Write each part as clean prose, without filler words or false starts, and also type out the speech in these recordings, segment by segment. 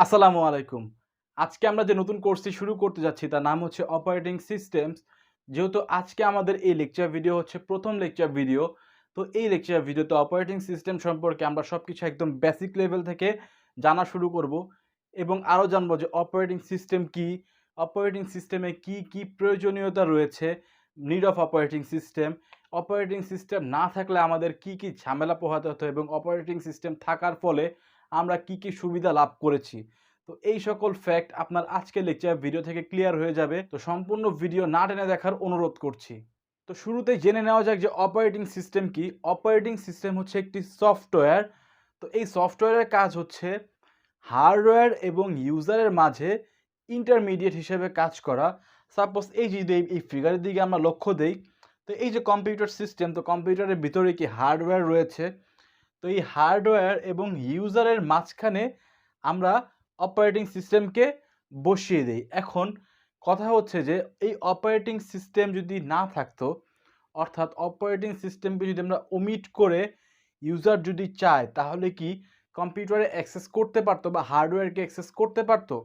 আসসালামু আলাইকুম। আজকে আমরা যে নতুন কোর্সটি শুরু করতে যাচ্ছি তার নাম হচ্ছে অপারেটিং সিস্টেমস। যেহেতু আজকে আমাদের এই লেকচার ভিডিও হচ্ছে প্রথম লেকচার ভিডিও, তো এই লেকচার ভিডিওতে অপারেটিং সিস্টেম সম্পর্কে আমরা সবকিছু একদম বেসিক লেভেল থেকে জানা শুরু করব এবং আরও জানবো যে অপারেটিং সিস্টেম কী, অপারেটিং সিস্টেমে কী প্রয়োজনীয়তা রয়েছে, নিড অফ অপারেটিং সিস্টেম না থাকলে আমাদের কী ঝামেলা পোহাতে হতো এবং অপারেটিং সিস্টেম থাকার ফলে আমরা কী সুবিধা লাভ করেছি। তো এই সকল ফ্যাক্ট আপনার আজকের লেকচার ভিডিও থেকে ক্লিয়ার হয়ে যাবে। তো সম্পূর্ণ ভিডিও না টেনে দেখার অনুরোধ করছি। তো শুরুতেই জেনে নেওয়া যাক যে অপারেটিং সিস্টেম কি। অপারেটিং সিস্টেম হচ্ছে একটি সফটওয়্যার। তো এই সফটওয়্যারের কাজ হচ্ছে হার্ডওয়্যার এবং ইউজারের মাঝে ইন্টারমিডিয়েট হিসেবে কাজ করা। সাপোজ এই যদি এই ফিগারের দিকে আমরা লক্ষ্য দেই, তো এই যে কম্পিউটার সিস্টেম, তো কম্পিউটারের ভিতরে কি হার্ডওয়্যার রয়েছে। তো এই হার্ডওয়্যার এবং ইউজারের মাঝখানে আমরা অপারেটিং সিস্টেমকে বসিয়ে দিই। এখন কথা হচ্ছে যে এই অপারেটিং সিস্টেম যদি না থাকতো, অর্থাৎ অপারেটিং সিস্টেমকে যদি আমরা ওমিট করে ইউজার যদি চায় তাহলে কি কম্পিউটারে অ্যাক্সেস করতে পারতো বা হার্ডওয়্যারকে অ্যাক্সেস করতে পারতো?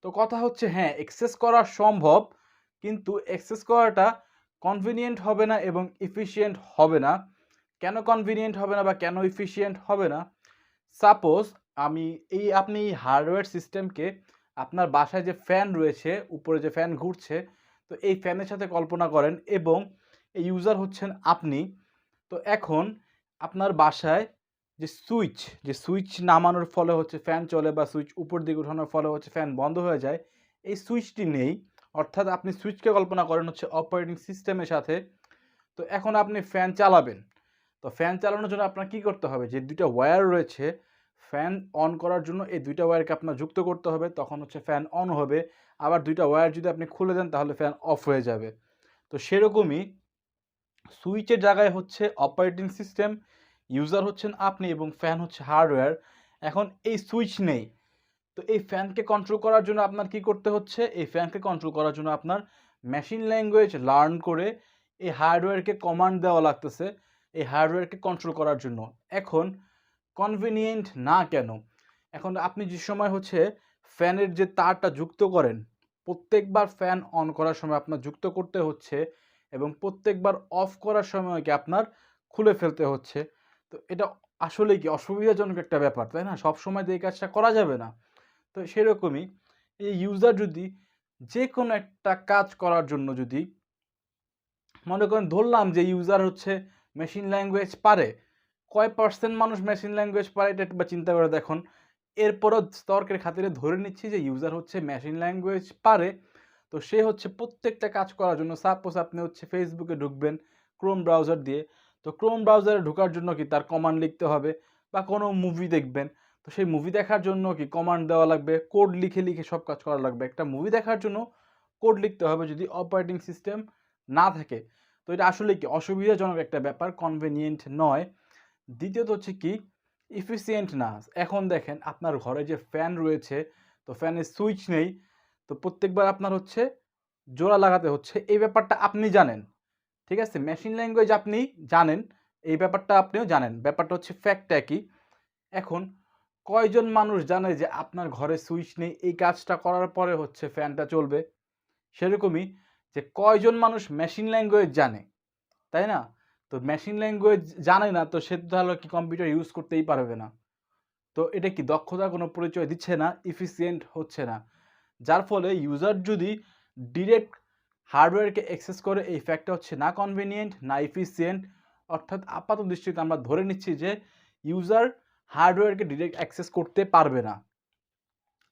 তো কথা হচ্ছে হ্যাঁ, অ্যাক্সেস করা সম্ভব, কিন্তু অ্যাক্সেস করাটা কনভিনিয়েন্ট হবে না এবং এফিশিয়েন্ট হবে না। কেন কনভিনিয়েন্ট হবে না বা কেন এফিশিয়েন্ট হবে না? সাপোজ আপনি হার্ডওয়্যার সিস্টেমকে আপনার বাসায় যে ফ্যান রয়েছে, উপরে যে ফ্যান ঘুরছে, তো এই ফ্যানের সাথে কল্পনা করেন এবং এই ইউজার হচ্ছেন আপনি। তো এখন আপনার বাসায় যে সুইচ নামানোর ফলে হচ্ছে ফ্যান চলে বা সুইচ উপর দিকে উঠানোর ফলে হচ্ছে ফ্যান বন্ধ হয়ে যায়, এই সুইচটি নেই। অর্থাৎ আপনি সুইচকে কল্পনা করেন হচ্ছে অপারেটিং সিস্টেমের সাথে। তো এখন আপনি ফ্যান চালাবেন। তো ফ্যান চালানোর জন্য আপনার কী করতে হবে? যে দুইটা ওয়্যার রয়েছে, ফ্যান অন করার জন্য এই দুইটা ওয়্যারকে আপনার যুক্ত করতে হবে, তখন হচ্ছে ফ্যান অন হবে। আবার দুইটা ওয়্যার যদি আপনি খুলে দেন তাহলে ফ্যান অফ হয়ে যাবে। তো সেরকমই সুইচের জায়গায় হচ্ছে অপারেটিং সিস্টেম, ইউজার হচ্ছেন আপনি এবং ফ্যান হচ্ছে হার্ডওয়্যার। এখন এই সুইচ নেই, তো এই ফ্যানকে কন্ট্রোল করার জন্য আপনার কি করতে হচ্ছে? এই ফ্যানকে কন্ট্রোল করার জন্য আপনার মেশিন ল্যাঙ্গুয়েজ লার্ন করে এই হার্ডওয়্যারকে কমান্ড দেওয়া লাগতেছে এই হার্ডওয়্যারকে কন্ট্রোল করার জন্য। এখন কনভিনিয়েন্ট না কেন? এখন আপনি যে সময় হচ্ছে ফ্যানের যে তারটা যুক্ত করেন, প্রত্যেকবার ফ্যান অন করার সময় আপনার যুক্ত করতে হচ্ছে এবং প্রত্যেকবার অফ করার সময়কে আপনার খুলে ফেলতে হচ্ছে। তো এটা আসলেই কি অসুবিধাজনক একটা ব্যাপার, তাই না? সবসময় তো এই কাজটা করা যাবে না। তো সেরকমই এই ইউজার যদি যে কোনো একটা কাজ করার জন্য যদি মনে করেন ধরলাম যে ইউজার হচ্ছে মেশিন ল্যাঙ্গুয়েজ পারে, কয় পার্সেন্ট মানুষ মেশিন ল্যাঙ্গুয়েজ পারে এটা একবার চিন্তা করে দেখুন। এরপরও তর্কের খাতিরে ধরে নিচ্ছি যে ইউজার হচ্ছে মেশিন ল্যাঙ্গুয়েজ পারে, তো সে হচ্ছে প্রত্যেকটা কাজ করার জন্য সাপোজ আপনি হচ্ছে ফেসবুকে ঢুকবেন ক্রোম ব্রাউজার দিয়ে, তো ক্রোম ব্রাউজারে ঢোকার জন্য কি তার কমান্ড লিখতে হবে, বা কোনো মুভি দেখবেন, তো সেই মুভি দেখার জন্য কি কমান্ড দেওয়া লাগবে, কোড লিখে লিখে সব কাজ করা লাগবে। একটা মুভি দেখার জন্য কোড লিখতে হবে যদি অপারেটিং সিস্টেম না থাকে। তো এটা আসলে কি অসুবিধাজনক একটা ব্যাপার, কনভেনিয়েন্ট নয়। দ্বিতীয়ত হচ্ছে কি এফিসিয়েন্ট না। এখন দেখেন আপনার ঘরে যে ফ্যান রয়েছে, তো ফ্যানের সুইচ নেই, তো প্রত্যেকবার আপনার হচ্ছে জোড়া লাগাতে হচ্ছে। এই ব্যাপারটা আপনি জানেন, ঠিক আছে? মেশিন ল্যাঙ্গুয়েজ আপনি জানেন, এই ব্যাপারটা আপনিও জানেন। ব্যাপারটা হচ্ছে ফ্যাক্ট একই। এখন কয়জন মানুষ জানে যে আপনার ঘরে সুইচ নেই, এই কাজটা করার পরে হচ্ছে ফ্যানটা চলবে? সেরকমই যে কয়জন মানুষ মেশিন ল্যাঙ্গুয়েজ জানে, তাই না? তো মেশিন ল্যাঙ্গুয়েজ জানে না, তো সে তাহলে কি কম্পিউটার ইউজ করতেই পারবে না। তো এটা কি দক্ষতার কোনো পরিচয় দিচ্ছে না, এফিসিয়েন্ট হচ্ছে না। যার ফলে ইউজার যদি ডিরেক্ট হার্ডওয়্যারকে অ্যাক্সেস করে, এই ফ্যাক্টটা হচ্ছে না কনভিনিয়েন্ট না এফিসিয়েন্ট। অর্থাৎ আপাত দৃষ্টিতে আমরা ধরে নিচ্ছি যে ইউজার হার্ডওয়্যারকে ডিরেক্ট অ্যাক্সেস করতে পারবে না।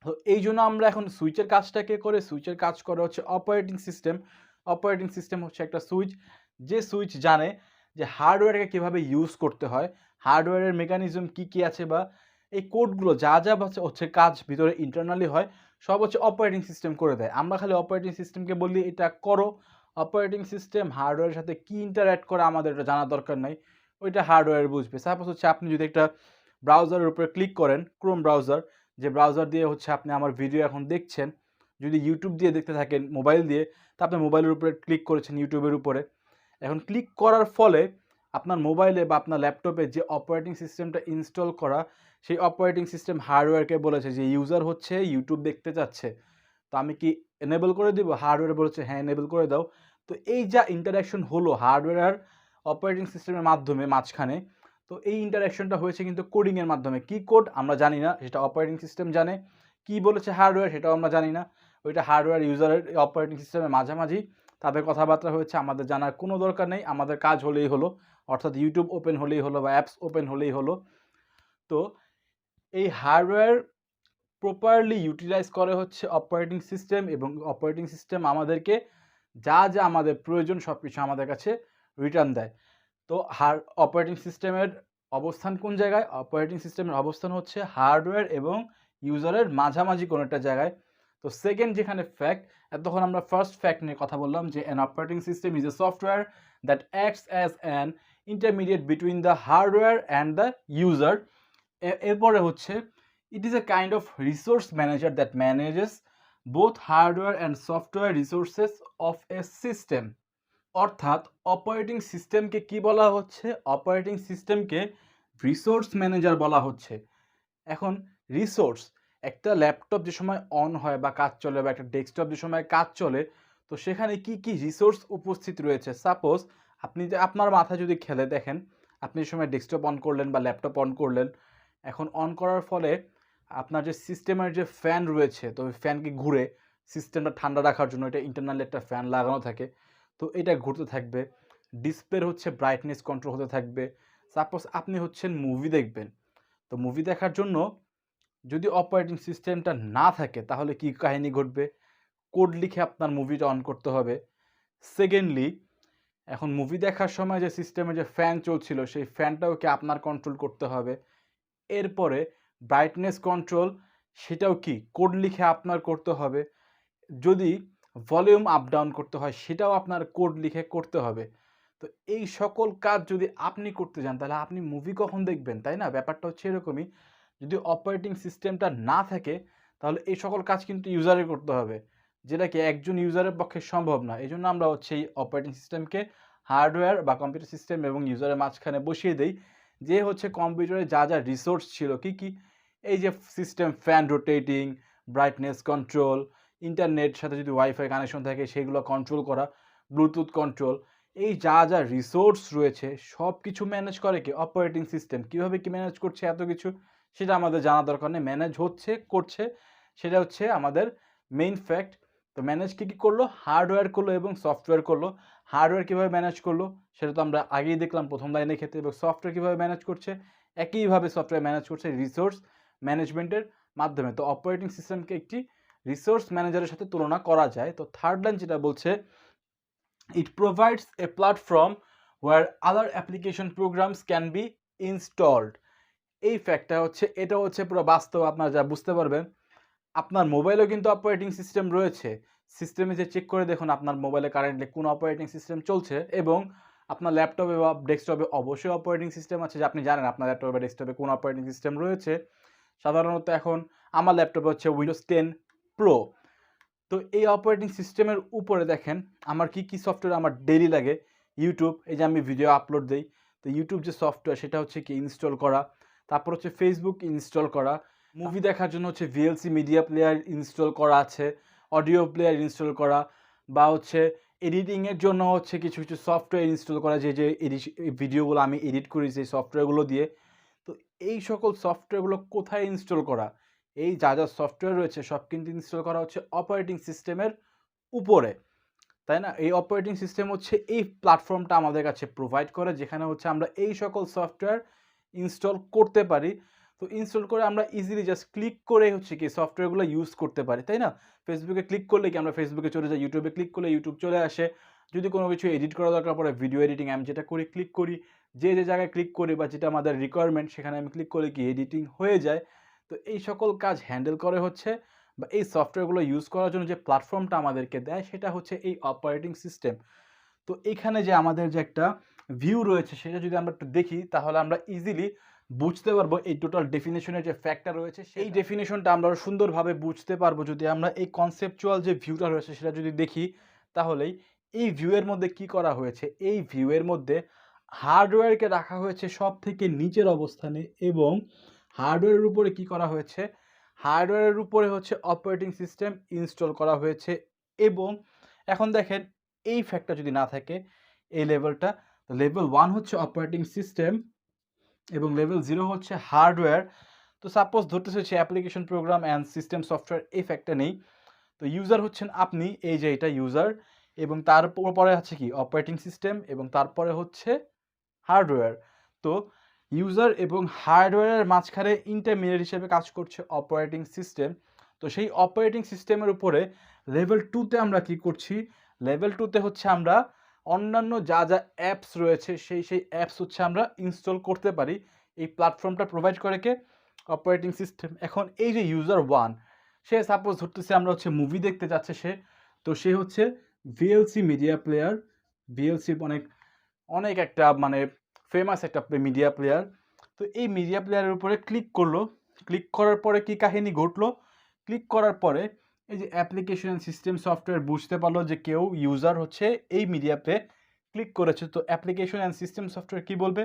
তো এই জন্য আমরা এখন সুইচের কাজটা কে করে? সুইচের কাজ করে হচ্ছে অপারেটিং সিস্টেম। অপারেটিং সিস্টেম হচ্ছে একটা সুইচ, যে সুইচ জানে যে হার্ডওয়্যারকে কীভাবে ইউজ করতে হয়, হার্ডওয়্যারের মেকানিজম কী আছে, বা এই কোডগুলো যা হচ্ছে কাজ ভিতরে ইন্টারনালি হয়, সব হচ্ছে অপারেটিং সিস্টেম করে দেয়। আমরা খালি অপারেটিং সিস্টেমকে বলি এটা করো। অপারেটিং সিস্টেম হার্ডওয়্যারের সাথে কী ইন্টারঅ্যাক্ট করে আমাদের এটা জানার দরকার নাই, ওইটা হার্ডওয়্যার বুঝবে। সাপোজ হচ্ছে আপনি যদি একটা ব্রাউজারের উপরে ক্লিক করেন, ক্রোম ব্রাউজার, যে ব্রাউজার দিয়ে হচ্ছে আপনি আমার ভিডিও এখন দেখছেন, যদি ইউটিউব দিয়ে দেখতে থাকেন মোবাইল দিয়ে, তা আপনি মোবাইলের উপরে ক্লিক করেছেন ইউটিউবের উপরে। এখন ক্লিক করার ফলে আপনার মোবাইলে বা আপনার ল্যাপটপে যে অপারেটিং সিস্টেমটা ইনস্টল করা, সেই অপারেটিং সিস্টেম হার্ডওয়্যারকে বলেছে যে ইউজার হচ্ছে ইউটিউব দেখতে চাচ্ছে, তো আমি কি এনেবল করে দিব? হার্ডওয়্যার বলেছে হ্যাঁ এনেবল করে দাও। তো এই যা ইন্টারাকশন হলো হার্ডওয়্যার আর অপারেটিং সিস্টেমের মাধ্যমে মাঝখানে, তো এই ইন্টারাকশনটা হয়েছে কিন্তু কোডিংয়ের মাধ্যমে। কি কোড আমরা জানি না, সেটা অপারেটিং সিস্টেম জানে। কি বলেছে হার্ডওয়্যার সেটাও আমরা জানি না। ওইটা হার্ডওয়্যার ইউজারের অপারেটিং সিস্টেমের মাঝামাঝি তাদের কথাবার্তা হয়েছে, আমাদের জানার কোনো দরকার নেই, আমাদের কাজ হলেই হলো, অর্থাৎ ইউটিউব ওপেন হলেই হলো বা অ্যাপস ওপেন হলেই হলো। তো এই হার্ডওয়্যার প্রপারলি ইউটিলাইজ করে হচ্ছে অপারেটিং সিস্টেম, এবং অপারেটিং সিস্টেম আমাদেরকে যা যা আমাদের প্রয়োজন সব কিছু আমাদের কাছে রিটার্ন দেয়। তো অপারেটিং সিস্টেমের অবস্থান কোন জায়গায়? অপারেটিং সিস্টেমের অবস্থান হচ্ছে হার্ডওয়্যার এবং ইউজারের মাঝামাঝি কোনো একটা জায়গায়। তো সেকেন্ড যেখানে ফ্যাক্ট, এতক্ষণ আমরা ফার্স্ট ফ্যাক্ট নিয়ে কথা বললাম যে an operating system is a software that acts as an intermediate between the hardware and the user. এরপরে হচ্ছে it is a kind of resource manager that manages both hardware and software resources of a system. অর্থাৎ operating সিস্টেমকে কি বলা হচ্ছে? Operating সিস্টেমকে resource manager বলা হচ্ছে। এখন রিসোর্স, একটা ল্যাপটপ যে সময় অন হয় বা কাজ চলে, বা একটা ডেস্কটপ যে সময় কাজ চলে, তো সেখানে কি কি রিসোর্স উপস্থিত রয়েছে? সাপোজ আপনি যে আপনার মাথায় যদি খেলে দেখেন, আপনি যে সময় ডেস্কটপ অন করলেন বা ল্যাপটপ অন করলেন, এখন অন করার ফলে আপনার যে সিস্টেমের যে ফ্যান রয়েছে, তো ওই ফ্যানকে ঘুরে সিস্টেমটা ঠান্ডা রাখার জন্য এটা ইন্টারনালি একটা ফ্যান লাগানো থাকে, তো এটা ঘুরতে থাকবে। ডিসপ্লের হচ্ছে ব্রাইটনেস কন্ট্রোল হতে থাকবে। সাপোজ আপনি হচ্ছেন মুভি দেখবেন, তো মুভি দেখার জন্য যদি অপারেটিং সিস্টেমটা না থাকে তাহলে কি কাহিনী ঘটবে? কোড লিখে আপনার মুভিটা অন করতে হবে। সেকেন্ডলি, এখন মুভি দেখার সময় যে সিস্টেমে যে ফ্যান চলছিল সেই ফ্যানটাও কি আপনার কন্ট্রোল করতে হবে। এরপরে ব্রাইটনেস কন্ট্রোল, সেটাও কি কোড লিখে আপনার করতে হবে। যদি ভলিউম আপ ডাউন করতে হয় সেটাও আপনার কোড লিখে করতে হবে। তো এই সকল কাজ যদি আপনি করতে যান তাহলে আপনি মুভি কখন দেখবেন, তাই না? ব্যাপারটা হচ্ছে এরকমই। যদি অপারেটিং সিস্টেমটা না থাকে তাহলে এই সকল কাজ কিন্তু ইউজারে করতে হবে, যেটা কি একজন ইউজারের পক্ষে সম্ভব না। এই জন্য আমরা হচ্ছে এই অপারেটিং সিস্টেমকে হার্ডওয়্যার বা কম্পিউটার সিস্টেম এবং ইউজারের মাঝখানে বসিয়ে দেই, যে হচ্ছে কম্পিউটারে যা যা রিসোর্স ছিল, কি কি, এই যে system fan rotating, brightness control, internet সাথে যদি ওয়াইফাই কানেকশন থাকে সেগুলো কন্ট্রোল করা, ব্লুটুথ কন্ট্রোল, এই যা যা রিসোর্স রয়েছে সব কিছু ম্যানেজ করে কি অপারেটিং সিস্টেম। কীভাবে কি ম্যানেজ করছে এত কিছু সেটা আমাদের জানা দরকার নেই, ম্যানেজ হচ্ছে করছে, সেটা হচ্ছে আমাদের মেইন ফ্যাক্ট। তো ম্যানেজ কী কী করলো? হার্ডওয়্যার করলো এবং সফটওয়্যার করলো। হার্ডওয়্যার কীভাবে ম্যানেজ করলো সেটা তো আমরা আগেই দেখলাম প্রথম লাইনের ক্ষেত্রে, এবং সফটওয়্যার কীভাবে ম্যানেজ করছে? একইভাবে সফটওয়্যার ম্যানেজ করছে রিসোর্স ম্যানেজমেন্টের মাধ্যমে। তো অপারেটিং সিস্টেমকে একটি রিসোর্স ম্যানেজারের সাথে তুলনা করা যায়। তো থার্ড লাইন যেটা বলছে, it provides a platform where other application programs can be installed. এই ফ্যাক্টটা হচ্ছে, এটা হচ্ছে পুরো বাস্তব, আপনারা যা বুঝতে পারবেন। আপনার মোবাইলেও কিন্তু অপারেটিং সিস্টেম রয়েছে। সিস্টেমে যে চেক করে দেখুন আপনার মোবাইলে কারেন্টলি কোন অপারেটিং সিস্টেম চলছে, এবং আপনার ল্যাপটপে বা ডেস্কটপে অবশ্যই অপারেটিং সিস্টেম আছে, যে আপনি জানেন আপনার ল্যাপটপে বা ডেস্কটপে কোন অপারেটিং সিস্টেম রয়েছে। সাধারণত এখন আমার ল্যাপটপে হচ্ছে উইন্ডোজ 10 প্রো। তো এই অপারেটিং সিস্টেমের উপরে দেখেন আমার কি কি সফটওয়্যার আমার ডেইলি লাগে। ইউটিউব, এই যে আমি ভিডিও আপলোড দেই, তো ইউটিউব যে সফটওয়্যার সেটা হচ্ছে কি ইনস্টল করা। তারপর হচ্ছে ফেসবুক ইনস্টল করা। মুভি দেখার জন্য হচ্ছে ভিএলসি মিডিয়া প্লেয়ার ইনস্টল করা আছে, অডিও প্লেয়ার ইনস্টল করা, বা হচ্ছে এডিটিংয়ের জন্য হচ্ছে কিছু কিছু সফটওয়্যার ইনস্টল করা, যে যে ভিডিওগুলো আমি এডিট করি সেই সফটওয়্যারগুলো দিয়ে। তো এই সকল সফটওয়্যারগুলো কোথায় ইনস্টল করা? এই যা যা সফটওয়্যার রয়েছে সব কিন্তু ইনস্টল করা হচ্ছে অপারেটিং সিস্টেমের উপরে, তাই না? এই অপারেটিং সিস্টেম হচ্ছে এই প্ল্যাটফর্মটা আমাদের কাছে প্রোভাইড করে, যেখানে হচ্ছে আমরা এই সকল সফটওয়্যার ইনস্টল করতে পারি। তো ইনস্টল করে আমরা ইজিলি জাস্ট ক্লিক করে হচ্ছে কি সফটওয়্যারগুলো ইউজ করতে পারি, তাই না? ফেসবুকে ক্লিক করলে কি আমরা ফেসবুকে চলে যাই, ইউটিউবে ক্লিক করলে ইউটিউব চলে আসে। যদি কোনো কিছু এডিট করা দরকার পড়ে, ভিডিও এডিটিং, আমি যেটা করি ক্লিক করি, যে যে জায়গায় ক্লিক করি বা যেটা আমাদের রিকোয়ারমেন্ট সেখানে আমি ক্লিক করলে কি এডিটিং হয়ে যায়। তো এই সকল কাজ হ্যান্ডেল করে হচ্ছে, বা এই সফটওয়্যারগুলো ইউজ করার জন্য যে প্ল্যাটফর্মটা আমাদেরকে দেয় সেটা হচ্ছে এই অপারেটিং সিস্টেম। তো এখানে যে আমাদের যে একটা ভিউ রয়েছে সেটা যদি আমরা একটু দেখি তাহলে আমরা ইজিলি বুঝতে পারবো এই টোটাল ডেফিনেশনের যে ফ্যাক্টটা রয়েছে, সেই ডেফিনেশনটা আমরা সুন্দরভাবে বুঝতে পারবো যদি আমরা এই কনসেপচুয়াল যে ভিউটা রয়েছে সেটা যদি দেখি। তাহলেই এই ভিউয়ের মধ্যে কি করা হয়েছে, এই ভিউয়ের মধ্যে হার্ডওয়্যারকে রাখা হয়েছে সবথেকে নিচের অবস্থানে এবং হার্ডওয়্যারের উপরে কি করা হয়েছে? হার্ডওয়্যারের উপরে হচ্ছে অপারেটিং সিস্টেম ইনস্টল করা হয়েছে এবং এখন দেখেন এই ফ্যাক্টটা যদি না থাকে এই লেভেলটা, তো লেভেল 1 হচ্ছে অপারেটিং সিস্টেম এবং লেভেল 0 হচ্ছে হার্ডওয়্যার। তো সাপোজ ধরতেছে হচ্ছে application program and system software এই ফ্যাক্টটা নেই। তো ইউজার হচ্ছেন আপনি, এই যে এটা ইউজার এবং তার পরে আছে কি অপারেটিং সিস্টেম এবং তারপরে হচ্ছে হার্ডওয়্যার। তো ইউজার এবং হার্ডওয়্যারের মাঝখানে ইন্টারমিডিয়েট হিসেবে কাজ করছে অপারেটিং সিস্টেম। তো সেই অপারেটিং সিস্টেমের উপরে লেভেল 2তে আমরা কি করছি? লেভেল 2তে হচ্ছে আমরা অন্যান্য যা অ্যাপস রয়েছে সেই অ্যাপস হচ্ছে আমরা ইনস্টল করতে পারি। এই প্ল্যাটফর্মটা প্রোভাইড করে কে? Operating system. এখন এই যে ইউজার 1 সে সাপোজ ধরতেছে আমরা হচ্ছে মুভি দেখতে যাচ্ছে সে, তো সে হচ্ছে ভিএলসি মিডিয়া প্লেয়ার। ভিএলসি অনেক একটা মানে ফেমাস একটা মিডিয়া প্লেয়ার। তো এই মিডিয়া প্লেয়ারের উপরে ক্লিক করলো, ক্লিক করার পরে কি কাহিনী ঘটলো? ক্লিক করার পরে এই যে অ্যাপ্লিকেশন সিস্টেম সফটওয়্যার বুঝতে পারলো যে কেউ ইউজার হচ্ছে এই মিডিয়াতে ক্লিক করেছে। তো অ্যাপ্লিকেশন অ্যান্ড সিস্টেম সফটওয়্যার কি বলবে?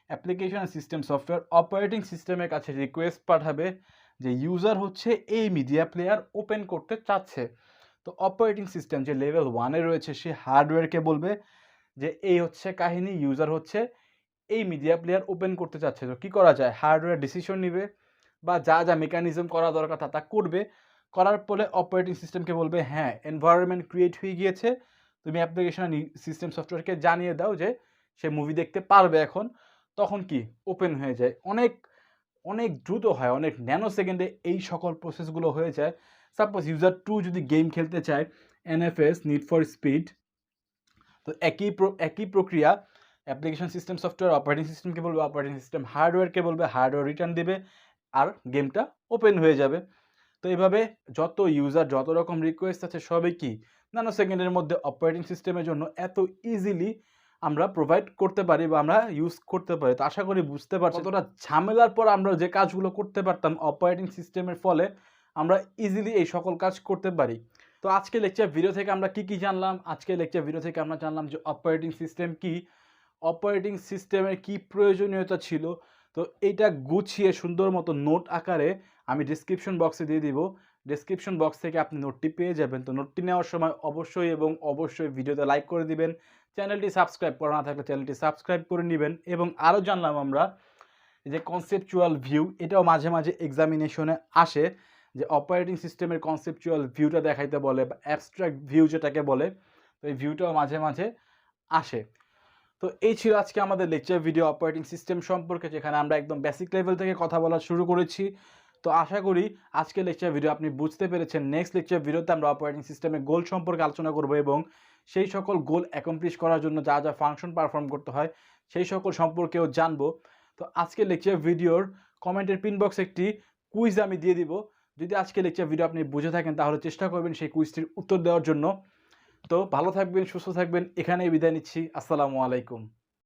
Application and system software operating সিস্টেমের কাছে রিকোয়েস্ট পাঠাবে যে ইউজার হচ্ছে এই মিডিয়া প্লেয়ার ওপেন করতে চাচ্ছে। তো অপারেটিং সিস্টেম যে লেভেল 1-এ রয়েছে সে হার্ডওয়্যারকে বলবে যে এই হচ্ছে কাহিনী, ইউজার হচ্ছে এই মিডিয়া প্লেয়ার ওপেন করতে চাচ্ছে। তো কী করা যায়? হার্ডওয়্যার ডিসিশন নিবে বা যা মেকানিজম করা দরকার তা করবে। করার পরে অপারেটিং সিস্টেমকে বলবে হ্যাঁ এনভায়রনমেন্ট ক্রিয়েট হয়ে গিয়েছে, তুমি অ্যাপ্লিকেশন সিস্টেম সফটওয়্যারকে জানিয়ে দাও যে সে মুভি দেখতে পারবে এখন। তখন কি ওপেন হয়ে যায়। অনেক অনেক দ্রুত হয়, অনেক ন্যানো সেকেন্ডে এই সকল প্রসেসগুলো হয়ে যায়। সাপোজ ইউজার 2 যদি গেম খেলতে চায় এনএফএস নিড ফর স্পিড, তো একই প্রক্রিয়া অ্যাপ্লিকেশন সিস্টেম সফটওয়্যার অপারেটিং সিস্টেমকে বলবে, অপারেটিং সিস্টেম হার্ডওয়্যারকে বলবে, হার্ডওয়্যার রিটার্ন দেবে আর গেমটা ওপেন হয়ে যাবে। তো এইভাবে যত ইউজার যত রকম রিকোয়েস্ট আছে সবই কি ন্যানো সেকেন্ডের মধ্যে অপারেটিং সিস্টেমের জন্য এত ইজিলি আমরা প্রোভাইড করতে পারি বা আমরা ইউজ করতে পারি। তো আশা করি বুঝতে পারছি কতটা ঝামেলার পর আমরা যে কাজগুলো করতে পারতাম অপারেটিং সিস্টেমের ফলে আমরা ইজিলি এই সকল কাজ করতে পারি। তো আজকে লেকচার ভিডিও থেকে আমরা কি জানলাম? আজকে লেকচার ভিডিও থেকে আমরা জানলাম যে অপারেটিং সিস্টেম কি, অপারেটিং সিস্টেমের কি প্রয়োজনীয়তা ছিল। তো এইটা গুছিয়ে সুন্দর মতো নোট আকারে আমি ডেসক্রিপশন বক্সে দিয়ে দিব। ডেসক্রিপশন বক্স থেকে আপনি নোটটি পেয়ে যাবেন। তো নোটটি নেওয়ার সময় অবশ্যই ভিডিওতে লাইক করে দিবেন। চ্যানেলটি সাবস্ক্রাইব করা না থাকলে চ্যানেলটি সাবস্ক্রাইব করে নেবেন। এবং আরও জানলাম আমরা যে কনসেপচুয়াল ভিউ, এটাও মাঝে মাঝে এক্সামিনেশনে আসে যে অপারেটিং সিস্টেমের কনসেপচুয়াল ভিউটা দেখাইতে বলে বা অ্যাবস্ট্রাক্ট ভিউ যেটাকে বলে। তো এই ভিউটাও মাঝে মাঝে আসে। তো এই ছিল আজকে আমাদের লেকচার ভিডিও অপারেটিং সিস্টেম সম্পর্কে, যেখানে আমরা একদম বেসিক লেভেল থেকে কথা বলা শুরু করেছি। তো আশা করি আজকে লেকচার ভিডিও আপনি বুঝতে পেরেছেন। নেক্সট লেকচার ভিডিওতে আমরা অপারেটিং সিস্টেমের গোল সম্পর্কে আলোচনা করব এবং সেই সকল গোল অ্যাকমপ্লিশ করার জন্য যা ফাংশন পারফর্ম করতে হয় সেই সকল সম্পর্কেও জানবো। তো আজকে লেকচার ভিডিওর কমেন্টের পিন বক্সে একটি কুইজ আমি দিয়ে দিব। যদি আজকে লেকচার ভিডিও আপনি বুঝে থাকেন তাহলে চেষ্টা করবেন সেই কুইজটির উত্তর দেওয়ার জন্য। তো ভালো থাকবেন, সুস্থ থাকবেন, এখানেই বিদায় নিচ্ছি। আসসালামু আলাইকুম।